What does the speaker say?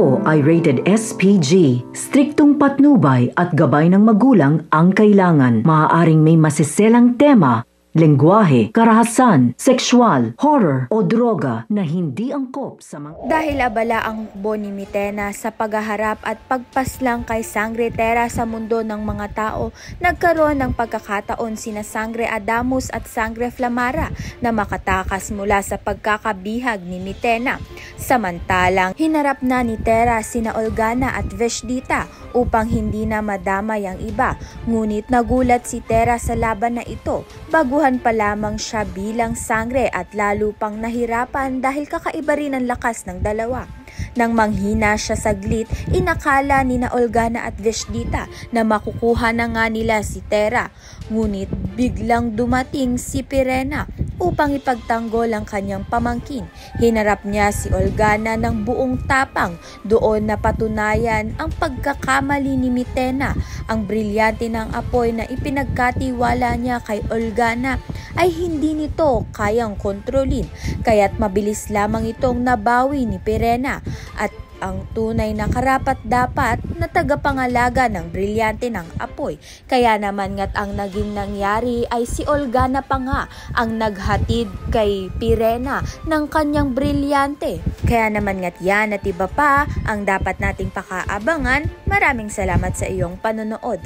ito ay rated SPG. Striktong patnubay at gabay ng magulang ang kailangan. Maaaring may masiselang tema, lengguwahe, karahasan, sexual, horror o droga na hindi angkop sa mga... Dahil abala ang hukbo ni Mitena sa paghaharap at pagpaslang kay Sangre Terra sa mundo ng mga tao, nagkaroon ng pagkakataon sina Sangre Adamus at Sangre Flamara na makatakas mula sa pagkakabihag ni Mitena. Samantalang hinarap na ni Terra sina Olgana at Veshdita upang hindi na madamay ang iba. Ngunit nagulat si Terra sa laban na ito. Baguhan pa lamang siya bilang Sangre at lalo pang nahirapan dahil kakaiba rin ang lakas ng dalawa. Nang manghina siya saglit, inakala ni na Olgana at Veshdita na makukuha na nga nila si Terra. Ngunit biglang dumating si Pirena upang ipagtanggol ang kanyang pamangkin. Hinarap niya si Olgana ng buong tapang. Doon napatunayan ang pagkakamali ni Mitena. Ang brilyante ng apoy na ipinagkatiwala niya kay Olgana ay hindi nito kayang kontrolin, kaya't mabilis lamang itong nabawi ni Pirena at ang tunay na karapat-dapat na tagapangalaga ng brilyante ng apoy. Kaya naman nga't ang naging nangyari ay si Olgana pa nga ang naghatid kay Pirena ng kanyang brilyante. Kaya naman nga't yan at iba pa ang dapat nating pakaabangan. Maraming salamat sa iyong panonood.